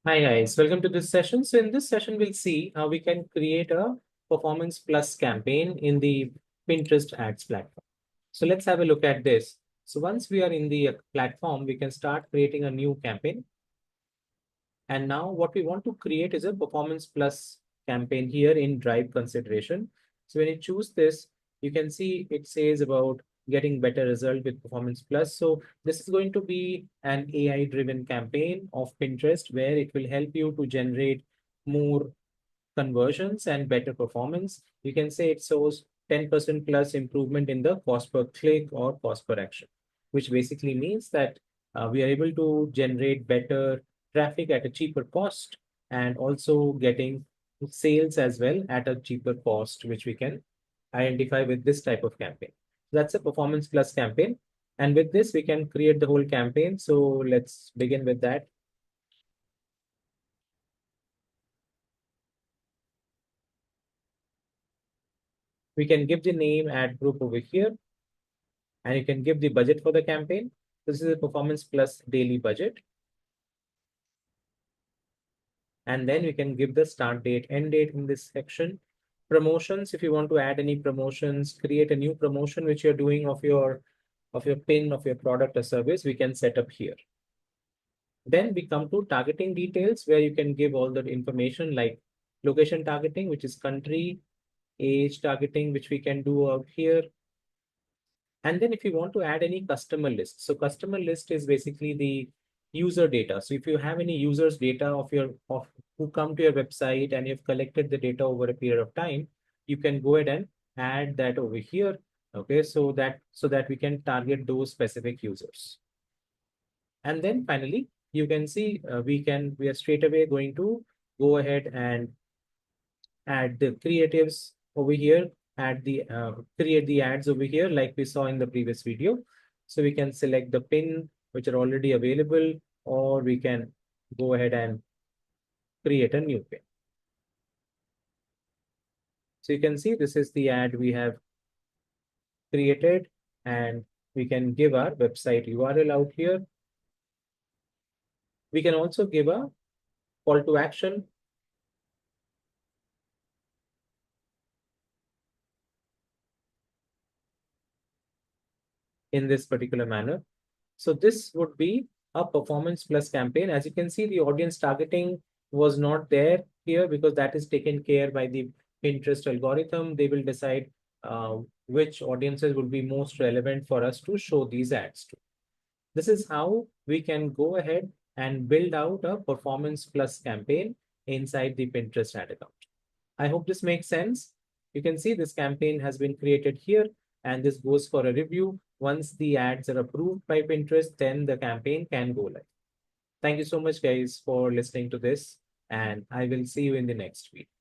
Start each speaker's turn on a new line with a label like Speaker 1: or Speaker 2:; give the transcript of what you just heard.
Speaker 1: Hi guys, welcome to this session. So in this session, we'll see how we can create a performance plus campaign in the Pinterest ads platform. So let's have a look at this. So once we are in the platform, we can start creating a new campaign. And now what we want to create is a performance plus campaign here in drive consideration. So when you choose this, you can see it says about getting better result with performance plus. So this is going to be an AI driven campaign of Pinterest where it will help you to generate more conversions and better performance. You can say it shows 10% plus improvement in the cost per click or cost per action, which basically means that we are able to generate better traffic at a cheaper cost and also getting sales as well at a cheaper cost, which we can identify with this type of campaign. That's a performance plus campaign. And with this, we can create the whole campaign. So let's begin with that. We can give the name ad group over here, and you can give the budget for the campaign. This is a performance plus daily budget. And then we can give the start date, end date in this section. Promotions, if you want to add any promotions, create a new promotion which you're doing of your pin of your product or service, we can set up here. Then we come to targeting details where you can give all the information like location targeting, which is country, age targeting, which we can do out here. And then if you want to add any customer list, so customer list is basically the user data. So if you have any users data of who come to your website and you've collected the data over a period of time, you can go ahead and add that over here. Okay, so that we can target those specific users. And then finally, you can see we are straight away going to go ahead and add the creatives over here, add the create the ads over here like we saw in the previous video. So we can select the pin which are already available, or we can go ahead and create a new pin. So you can see this is the ad we have created, and we can give our website URL out here. We can also give a call to action. In this particular manner. So this would be a performance plus campaign. As you can see, the audience targeting was not there here because that is taken care by the Pinterest algorithm. They will decide which audiences would be most relevant for us to show these ads to. This is how we can go ahead and build out a performance plus campaign inside the Pinterest ad account. I hope this makes sense. You can see this campaign has been created here, and this goes for a review. Once the ads are approved by Pinterest, then the campaign can go live. Thank you so much, guys, for listening to this, and I will see you in the next video.